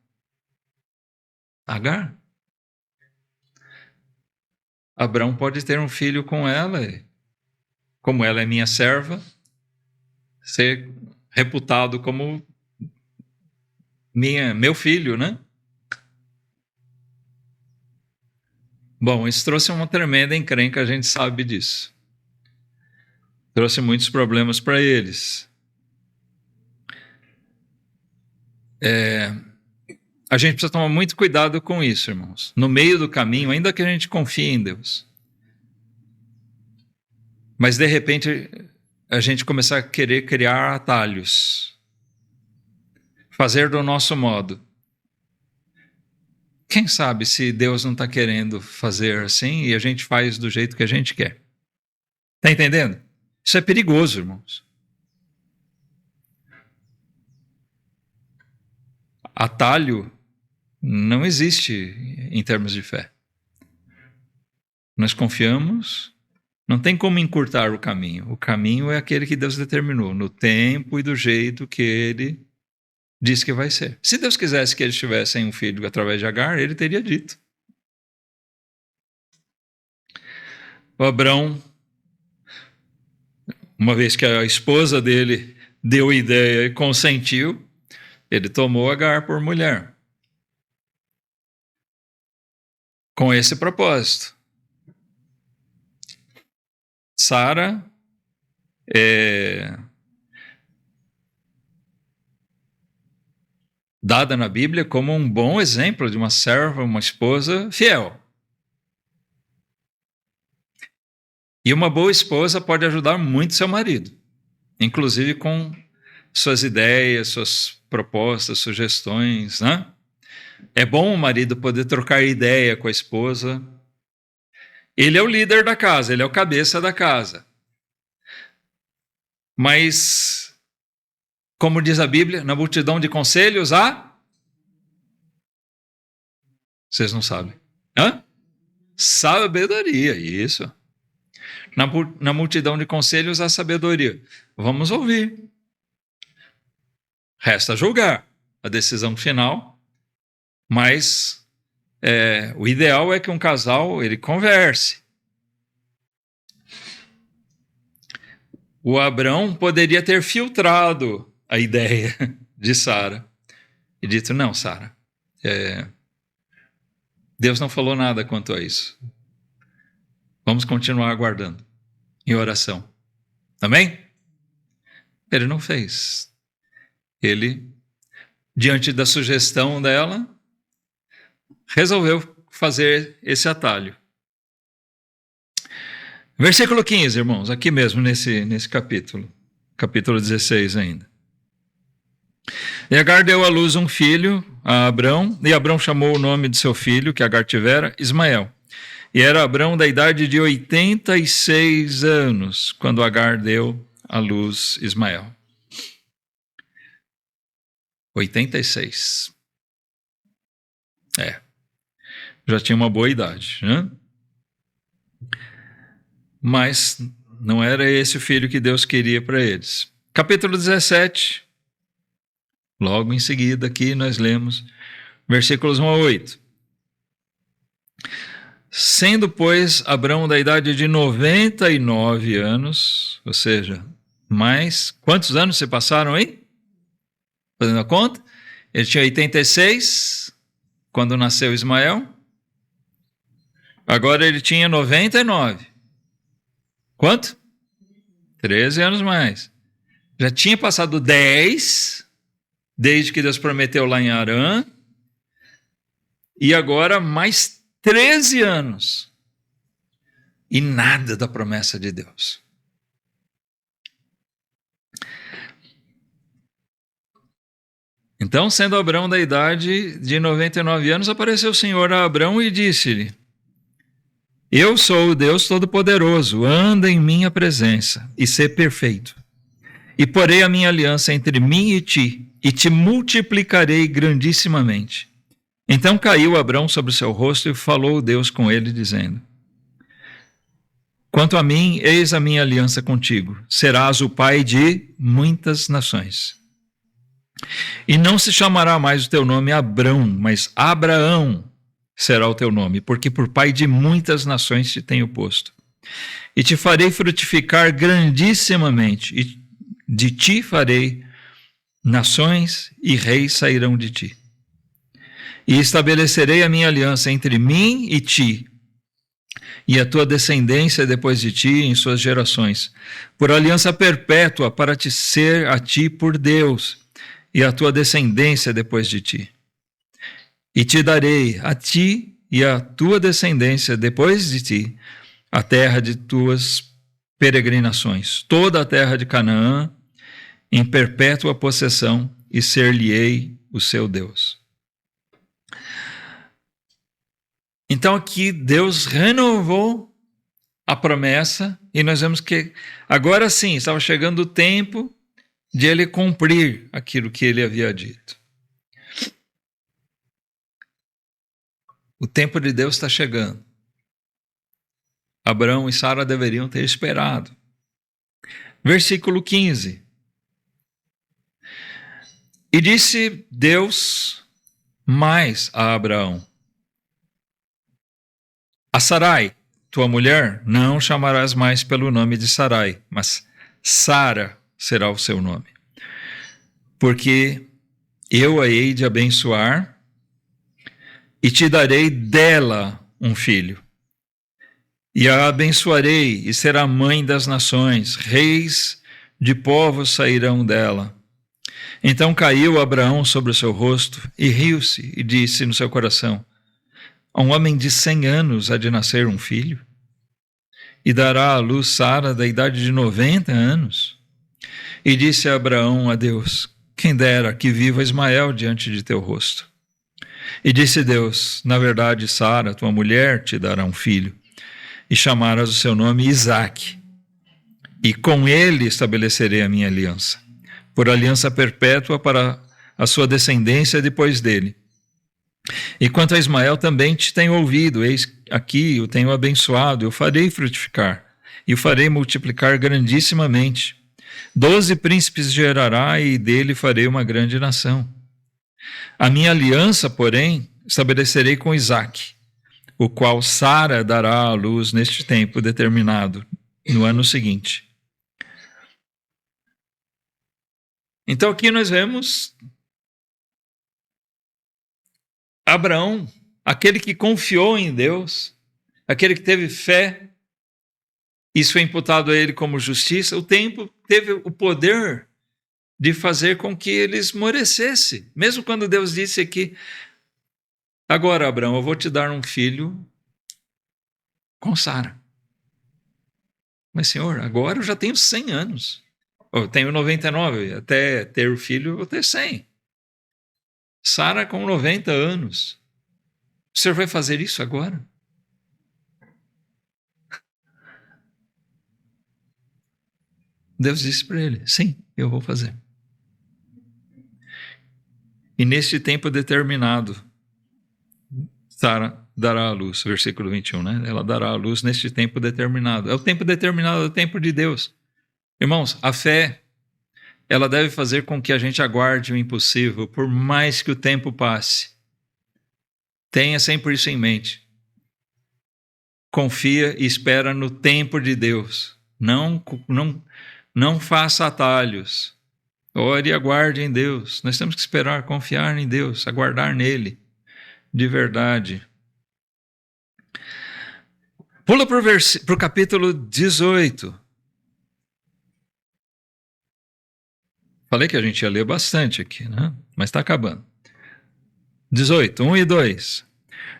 Agar. Abrão pode ter um filho com ela, como ela é minha serva, ser reputado como meu filho, né? Bom, isso trouxe uma tremenda encrenca, a gente sabe disso. Trouxe muitos problemas para eles. A gente precisa tomar muito cuidado com isso, irmãos. No meio do caminho, ainda que a gente confie em Deus. Mas, de repente, a gente começar a querer criar atalhos. Fazer do nosso modo. Quem sabe se Deus não está querendo fazer assim e a gente faz do jeito que a gente quer. Está entendendo? Isso é perigoso, irmãos. Atalho não existe em termos de fé. Nós confiamos, não tem como encurtar o caminho. O caminho é aquele que Deus determinou, no tempo e do jeito que Ele diz que vai ser. Se Deus quisesse que eles tivessem um filho através de Agar, Ele teria dito. O Abrão, uma vez que a esposa dele deu ideia e consentiu, ele tomou Agar por mulher. Com esse propósito. Sara dada na Bíblia como um bom exemplo de uma serva, uma esposa fiel. E uma boa esposa pode ajudar muito seu marido, inclusive com suas ideias, suas propostas, sugestões, né? É bom o marido poder trocar ideia com a esposa. Ele é o líder da casa, ele é o cabeça da casa. Mas, como diz a Bíblia, na multidão de conselhos há... Vocês não sabem. Sabedoria, isso. Na multidão de conselhos há sabedoria. Vamos ouvir. Resta julgar a decisão final, mas o ideal é que um casal ele converse. O Abrão poderia ter filtrado a ideia de Sara e dito, não, Sara, Deus não falou nada quanto a isso. Vamos continuar aguardando em oração. Amém? Ele não fez. Ele, diante da sugestão dela, resolveu fazer esse atalho. Versículo 15, irmãos, aqui mesmo nesse capítulo 16 ainda. E Agar deu à luz um filho a Abrão, e Abrão chamou o nome de seu filho, que Agar tivera, Ismael. E era Abrão da idade de 86 anos, quando Agar deu à luz Ismael. 86. Já tinha uma boa idade, né? Mas não era esse o filho que Deus queria para eles. Capítulo 17, logo em seguida aqui nós lemos versículos 1 a 8. Sendo, pois, Abrão da idade de 99 anos, ou seja, mais... Quantos anos se passaram aí? Fazendo a conta? Ele tinha 86 quando nasceu Ismael. Agora ele tinha 99. Quanto? 13 anos mais. Já tinha passado 10, desde que Deus prometeu lá em Harã, e agora mais 13 anos. E nada da promessa de Deus. Então, sendo Abrão da idade de 99 anos, apareceu o Senhor a Abrão e disse-lhe: Eu sou o Deus Todo-Poderoso, anda em minha presença e sê perfeito. E porei a minha aliança entre mim e te multiplicarei grandissimamente. Então caiu Abrão sobre o seu rosto e falou Deus com ele, dizendo: Quanto a mim, eis a minha aliança contigo, serás o pai de muitas nações. E não se chamará mais o teu nome Abrão, mas Abraão será o teu nome, porque por pai de muitas nações te tenho posto. E te farei frutificar grandissimamente, e de ti farei nações, e reis sairão de ti. E estabelecerei a minha aliança entre mim e ti, e a tua descendência depois de ti em suas gerações, por aliança perpétua, para te ser a ti por Deus, e a tua descendência depois de ti. E te darei a ti e a tua descendência depois de ti a terra de tuas peregrinações, toda a terra de Canaã, em perpétua possessão, e ser-lhe-ei o seu Deus. Então aqui Deus renovou a promessa, e nós vemos que agora sim estava chegando o tempo de ele cumprir aquilo que ele havia dito. O tempo de Deus está chegando. Abraão e Sara deveriam ter esperado. Versículo 15. E disse Deus mais a Abraão: A Sarai, tua mulher, não chamarás mais pelo nome de Sarai, mas Sara será o seu nome. Porque eu a hei de abençoar e te darei dela um filho. E a abençoarei e será mãe das nações, reis de povos sairão dela. Então caiu Abraão sobre o seu rosto e riu-se e disse no seu coração: A um homem de 100 anos há de nascer um filho? E dará à luz Sara da idade de 90 anos? E disse a Abraão a Deus: Quem dera que viva Ismael diante de teu rosto. E disse Deus: Na verdade, Sara, tua mulher, te dará um filho, e chamarás o seu nome Isaque. E com ele estabelecerei a minha aliança, por aliança perpétua para a sua descendência depois dele. E quanto a Ismael, também te tenho ouvido, eis aqui o tenho abençoado, eu farei frutificar, e o farei multiplicar grandissimamente. 12 príncipes gerará, e dele farei uma grande nação. A minha aliança, porém, estabelecerei com Isaque, o qual Sara dará à luz neste tempo determinado, no ano seguinte. Então aqui nós vemos Abraão aquele que confiou em Deus, aquele que teve fé, isso foi imputado a ele como justiça, o tempo teve o poder de fazer com que ele esmorecesse. Mesmo quando Deus disse aqui, agora, Abraão, eu vou te dar um filho com Sara. Mas, Senhor, agora eu já tenho 100 anos. Eu tenho 99, até ter o filho eu vou ter 100. Sara com 90 anos. O Senhor vai fazer isso agora? Deus disse para ele, sim, eu vou fazer. E neste tempo determinado, Sara dará a luz, versículo 21, né? Ela dará a luz neste tempo determinado. É o tempo determinado, é o tempo de Deus. Irmãos, a fé, ela deve fazer com que a gente aguarde o impossível, por mais que o tempo passe. Tenha sempre isso em mente. Confia e espera no tempo de Deus. Não faça atalhos. Ore e aguarde em Deus. Nós temos que esperar, confiar em Deus, aguardar nele, de verdade. Pula para o capítulo 18. Falei que a gente ia ler bastante aqui, né? Mas está acabando. 18, 1 e 2.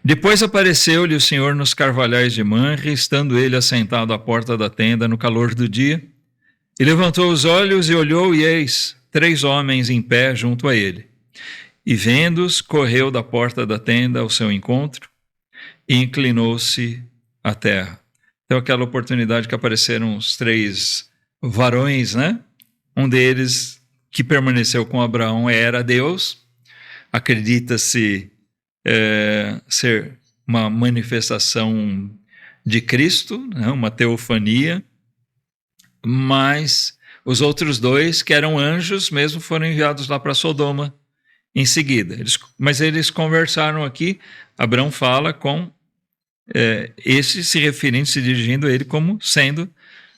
Depois apareceu-lhe o Senhor nos carvalhais de Manre, estando ele assentado à porta da tenda no calor do dia, e levantou os olhos e olhou, e eis 3 homens em pé junto a ele. E vendo-os, correu da porta da tenda ao seu encontro e inclinou-se à terra. Então, aquela oportunidade que apareceram os 3 varões, né? Um deles, que permaneceu com Abraão, era Deus. Acredita-se ser uma manifestação de Cristo, né? Uma teofania. Mas os outros 2, que eram anjos, mesmo foram enviados lá para Sodoma em seguida. Mas eles conversaram aqui, Abraão fala com esse se referindo, se dirigindo a ele como sendo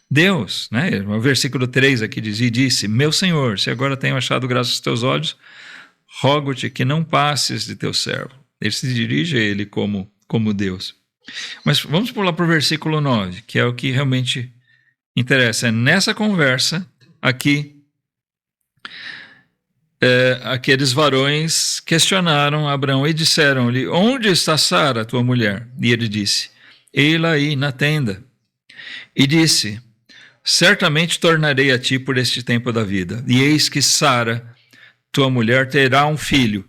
Deus, né? O versículo 3 aqui diz, e disse, meu Senhor, se agora tenho achado graça aos teus olhos, rogo-te que não passes de teu servo. Ele se dirige a ele como Deus. Mas vamos pular para o versículo 9, que é o que realmente interessa. É nessa conversa aqui, aqueles varões questionaram Abraão e disseram-lhe, onde está Sara, tua mulher? E ele disse, ei-la aí na tenda. E disse, certamente tornarei a ti por este tempo da vida. E eis que Sara, tua mulher, terá um filho.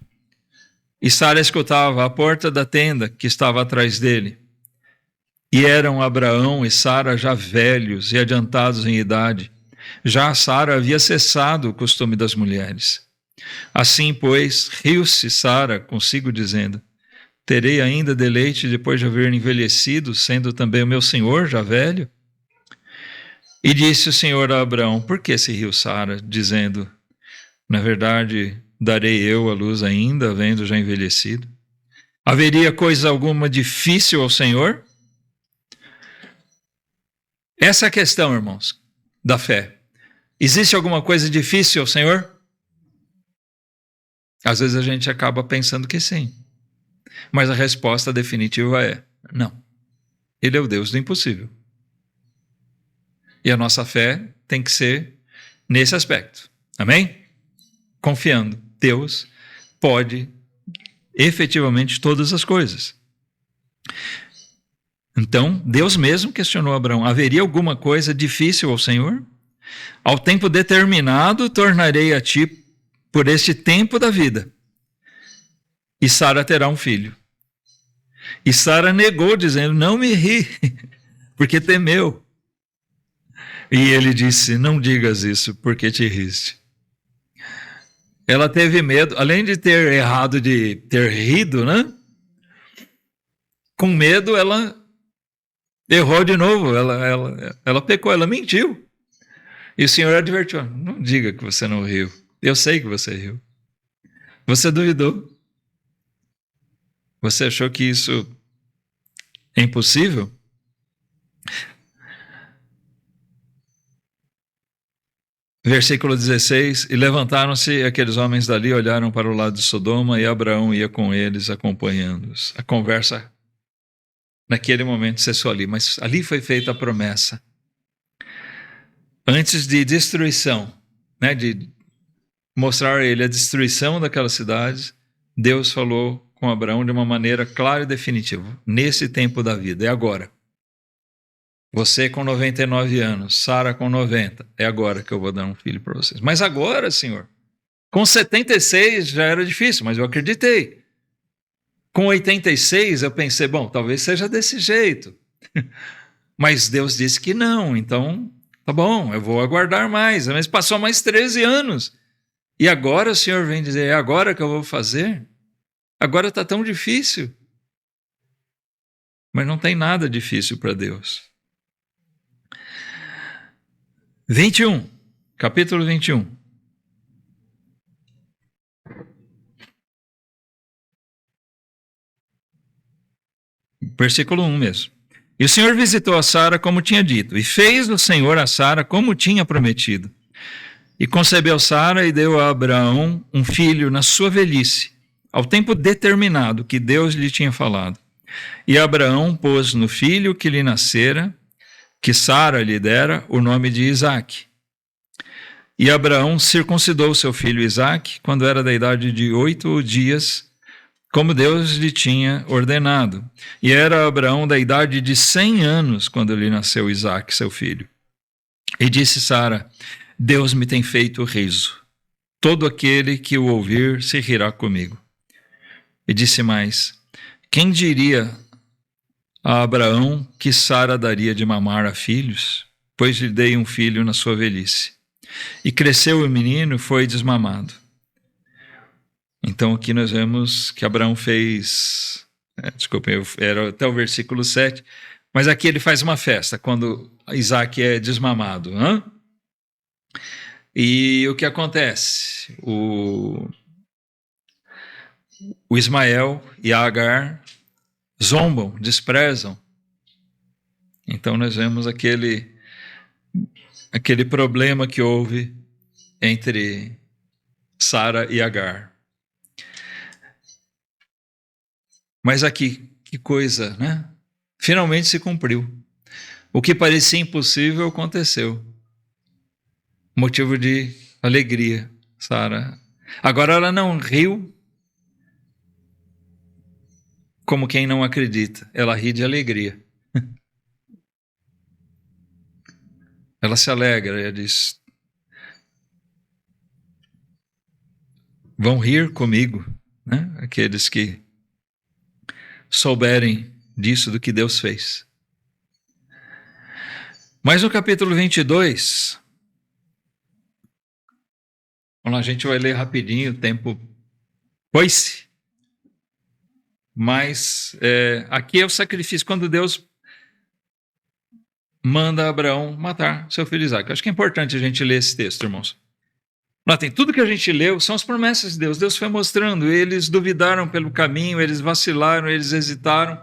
E Sara escutava à porta da tenda que estava atrás dele. E eram Abraão e Sara já velhos e adiantados em idade. Já Sara havia cessado o costume das mulheres. Assim, pois, riu-se Sara consigo, dizendo, terei ainda deleite depois de haver envelhecido, sendo também o meu senhor já velho? E disse o Senhor a Abraão, por que se riu Sara, dizendo, na verdade, darei eu a luz ainda, havendo já envelhecido? Haveria coisa alguma difícil ao Senhor? Essa é a questão, irmãos, da fé. Existe alguma coisa difícil ao Senhor? Às vezes a gente acaba pensando que sim. Mas a resposta definitiva é não. Ele é o Deus do impossível. E a nossa fé tem que ser nesse aspecto. Amém? Confiando. Deus pode efetivamente todas as coisas. Então, Deus mesmo questionou Abraão, haveria alguma coisa difícil ao Senhor? Ao tempo determinado, tornarei a ti por este tempo da vida. E Sara terá um filho. E Sara negou, dizendo, não me ri, porque temeu. E ele disse, não digas isso, porque te riste. Ela teve medo, além de ter errado de ter rido, né? Com medo, ela errou de novo, ela pecou, ela mentiu. E o Senhor advertiu, não diga que você não riu. Eu sei que você riu. Você duvidou. Você achou que isso é impossível? Versículo 16, e levantaram-se aqueles homens dali, olharam para o lado de Sodoma, e Abraão ia com eles, acompanhando-os. A conversa, naquele momento, cessou ali, mas ali foi feita a promessa. Antes de destruição, né, de mostrar a ele a destruição daquela cidade, Deus falou com Abraão de uma maneira clara e definitiva. Nesse tempo da vida, é agora. Você com 99 anos, Sara com 90, é agora que eu vou dar um filho para vocês. Mas agora, Senhor, com 76 já era difícil, mas eu acreditei. Com 86 eu pensei, bom, talvez seja desse jeito. Mas Deus disse que não, então tá bom, eu vou aguardar mais. Mas passou mais 13 anos. E agora o Senhor vem dizer, é agora que eu vou fazer? Agora está tão difícil. Mas não tem nada difícil para Deus. 21, capítulo 21. Versículo 1 mesmo. E o Senhor visitou a Sara como tinha dito, e fez o Senhor a Sara como tinha prometido. E concebeu Sara e deu a Abraão um filho na sua velhice, ao tempo determinado que Deus lhe tinha falado. E Abraão pôs no filho que lhe nascera, que Sara lhe dera, o nome de Isaque. E Abraão circuncidou seu filho Isaque quando era da idade de 8 dias, como Deus lhe tinha ordenado. E era Abraão da idade de 100 anos quando lhe nasceu Isaque, seu filho. E disse Sara, Deus me tem feito riso. Todo aquele que o ouvir se rirá comigo. E disse mais, quem diria a Abraão que Sara daria de mamar a filhos? Pois lhe dei um filho na sua velhice. E cresceu o menino e foi desmamado. Então aqui nós vemos que Abraão fez... era até o versículo 7. Mas aqui ele faz uma festa quando Isaque é desmamado. E o que acontece? O Ismael e a Agar zombam, desprezam. Então nós vemos aquele problema que houve entre Sara e Agar. Mas aqui, que coisa, né? Finalmente se cumpriu. O que parecia impossível aconteceu. Motivo de alegria, Sara. Agora ela não riu como quem não acredita. Ela ri de alegria. Ela se alegra, ela diz, vão rir comigo, né? Aqueles que souberem disso, do que Deus fez. Mas no capítulo 22, vamos lá, a gente vai ler rapidinho, o tempo foi-se. Mas aqui é o sacrifício, quando Deus manda Abraão matar seu filho Isaque. Acho que é importante a gente ler esse texto, irmãos. Notem, tudo que a gente leu são as promessas de Deus. Deus foi mostrando, eles duvidaram pelo caminho, eles vacilaram, eles hesitaram.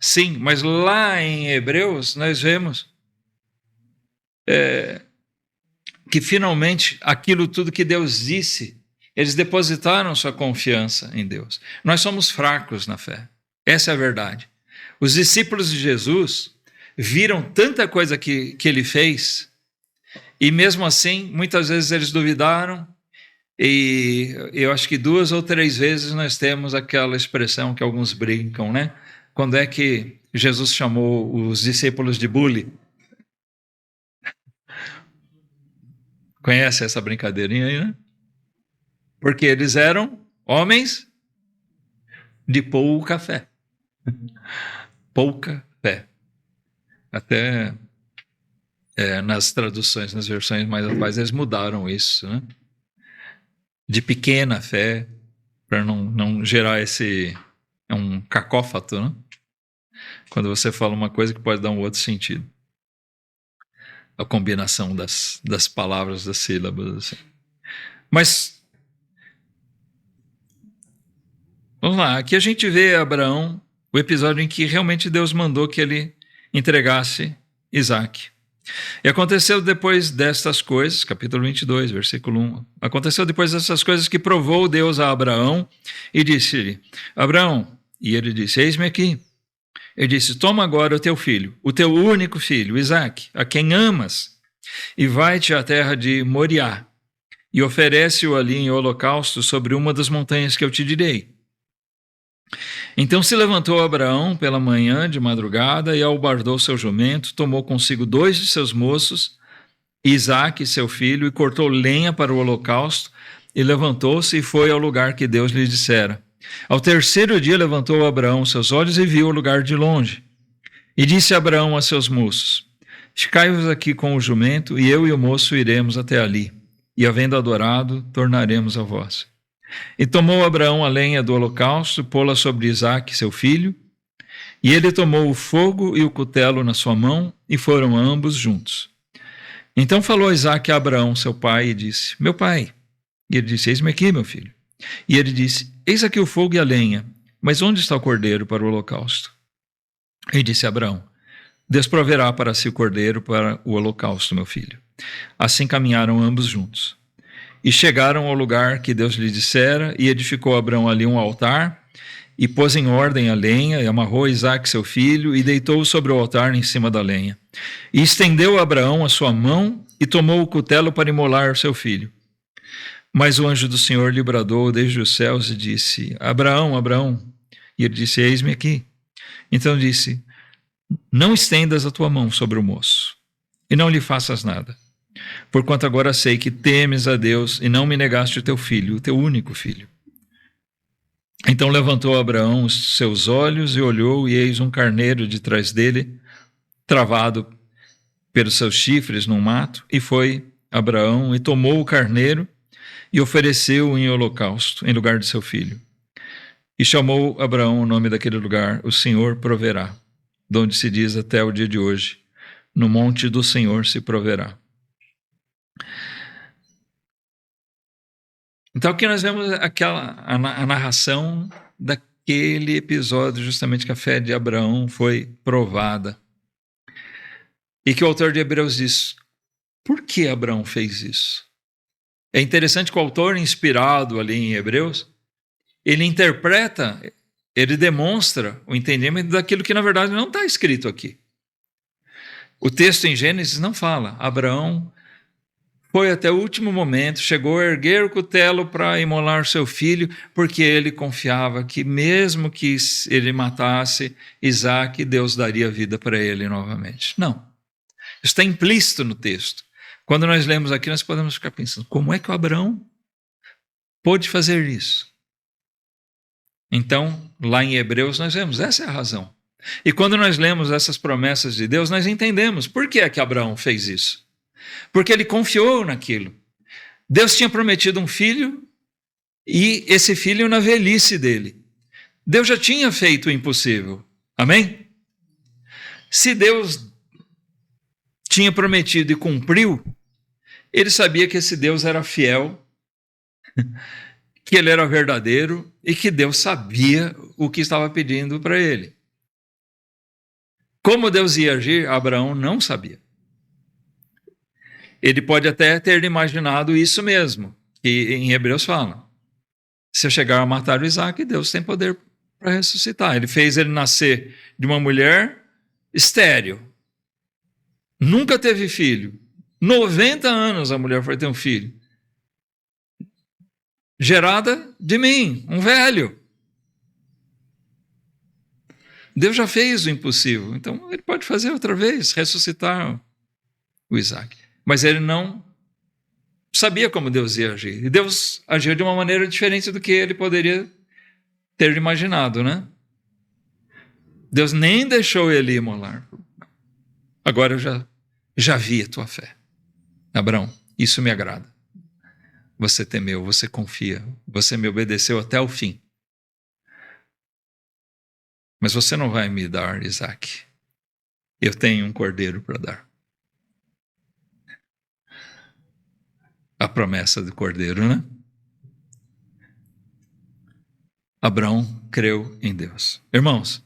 Sim, mas lá em Hebreus nós vemos que finalmente aquilo tudo que Deus disse, eles depositaram sua confiança em Deus. Nós somos fracos na fé, essa é a verdade. Os discípulos de Jesus viram tanta coisa que ele fez, e mesmo assim, muitas vezes eles duvidaram, e eu acho que 2 ou 3 vezes nós temos aquela expressão que alguns brincam, né? Quando é que Jesus chamou os discípulos de bully? Conhece essa brincadeirinha aí, né? Porque eles eram homens de pouca fé. Pouca fé. Até nas traduções, nas versões mais atuais, eles mudaram isso, né? De pequena fé, para não gerar esse... É um cacófato, né? Quando você fala uma coisa que pode dar um outro sentido. A combinação das palavras, das sílabas. Assim. Mas, vamos lá, aqui a gente vê Abraão, o episódio em que realmente Deus mandou que ele entregasse Isaque. E aconteceu depois destas coisas, capítulo 22, versículo 1. Aconteceu depois dessas coisas que provou Deus a Abraão e disse-lhe: Abraão, e ele disse: Eis-me aqui. Ele disse: Toma agora o teu filho, o teu único filho, Isaque, a quem amas, e vai-te à terra de Moriá, e oferece-o ali em holocausto sobre uma das montanhas que eu te direi. Então se levantou Abraão pela manhã de madrugada e albardou seu jumento, tomou consigo 2 de seus moços, Isaque, seu filho, e cortou lenha para o holocausto, e levantou-se e foi ao lugar que Deus lhe dissera. Ao terceiro dia levantou Abraão seus olhos e viu o lugar de longe. E disse Abraão a seus moços: Ficai-vos aqui com o jumento, e eu e o moço iremos até ali, e havendo adorado, tornaremos a vós. E tomou Abraão a lenha do holocausto, pô-la sobre Isaque, seu filho, e ele tomou o fogo e o cutelo na sua mão, e foram ambos juntos. Então falou Isaque a Abraão, seu pai, e disse: Meu pai. E ele disse: Eis-me aqui, meu filho. E ele disse: Eis aqui o fogo e a lenha, mas onde está o cordeiro para o holocausto? E disse Abraão: Deus proverá para si o cordeiro para o holocausto, meu filho. Assim caminharam ambos juntos. E chegaram ao lugar que Deus lhe dissera, e edificou Abraão ali um altar, e pôs em ordem a lenha, e amarrou Isaque seu filho, e deitou-o sobre o altar em cima da lenha. E estendeu Abraão a sua mão, e tomou o cutelo para imolar seu filho. Mas o anjo do Senhor lhe bradou desde os céus e disse: Abraão, Abraão. E ele disse: Eis-me aqui. Então disse: Não estendas a tua mão sobre o moço, e não lhe faças nada. Porquanto agora sei que temes a Deus e não me negaste o teu filho, o teu único filho. Então levantou Abraão os seus olhos e olhou, e eis um carneiro de trás dele, travado pelos seus chifres num mato, e foi Abraão e tomou o carneiro e ofereceu-o em holocausto, em lugar de seu filho. E chamou Abraão o nome daquele lugar: O Senhor proverá, de onde se diz até o dia de hoje: No monte do Senhor se proverá. Então aqui nós vemos a narração daquele episódio justamente que a fé de Abraão foi provada. E que o autor de Hebreus diz: por que Abraão fez isso? É interessante que o autor, inspirado ali em Hebreus, ele interpreta, ele demonstra o entendimento daquilo que na verdade não está escrito aqui. O texto em Gênesis não fala: Abraão foi até o último momento, chegou a erguer o cutelo para imolar seu filho, porque ele confiava que mesmo que ele matasse Isaque, Deus daria vida para ele novamente. Não. Isso está implícito no texto. Quando nós lemos aqui, nós podemos ficar pensando: como é que o Abraão pôde fazer isso? Então, lá em Hebreus, nós vemos, essa é a razão. E quando nós lemos essas promessas de Deus, nós entendemos por que é que Abraão fez isso. Porque ele confiou naquilo. Deus tinha prometido um filho, e esse filho na velhice dele. Deus já tinha feito o impossível. Amém? Se Deus tinha prometido e cumpriu, ele sabia que esse Deus era fiel, que ele era verdadeiro e que Deus sabia o que estava pedindo para ele. Como Deus ia agir, Abraão não sabia. Ele pode até ter imaginado isso mesmo, que em Hebreus fala: se eu chegar a matar o Isaque, Deus tem poder para ressuscitar. Ele fez ele nascer de uma mulher estéril, nunca teve filho. 90 anos a mulher foi ter um filho. Gerada de mim, um velho. Deus já fez o impossível, então ele pode fazer outra vez, ressuscitar o Isaque. Mas ele não sabia como Deus ia agir. E Deus agiu de uma maneira diferente do que ele poderia ter imaginado, né? Deus nem deixou ele imolar. Agora eu já vi a tua fé. Abraão, isso me agrada. Você temeu, você confia, você me obedeceu até o fim. Mas você não vai me dar Isaque. Eu tenho um cordeiro para dar. A promessa do cordeiro, né? Abraão creu em Deus. Irmãos,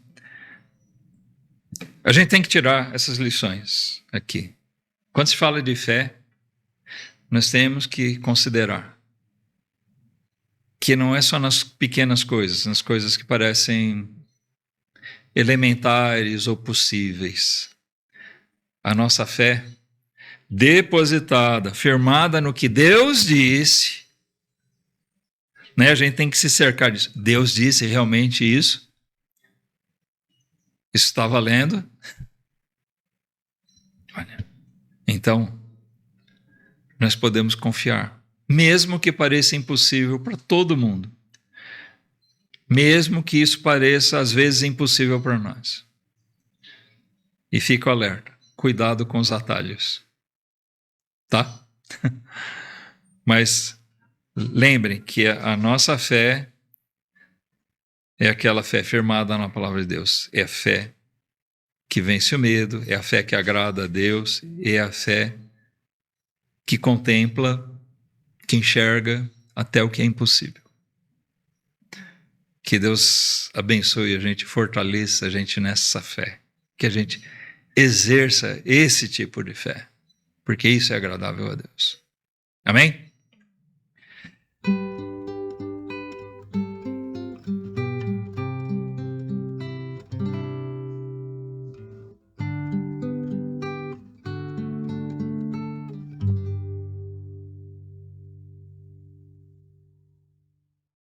a gente tem que tirar essas lições aqui. Quando se fala de fé, nós temos que considerar que não é só nas pequenas coisas, nas coisas que parecem elementares ou possíveis. A nossa fé, depositada, firmada no que Deus disse, né? A gente tem que se cercar disso. Deus disse realmente isso? Isso está valendo? Olha, então, nós podemos confiar, mesmo que pareça impossível para todo mundo. Mesmo que isso pareça, às vezes, impossível para nós. E fico alerta, cuidado com os atalhos. Tá? Mas lembrem que a nossa fé é aquela fé firmada na palavra de Deus. É a fé que vence o medo, é a fé que agrada a Deus, é a fé que contempla, que enxerga até o que é impossível. Que Deus abençoe a gente, fortaleça a gente nessa fé. Que a gente exerça esse tipo de fé. Porque isso é agradável a Deus. Amém?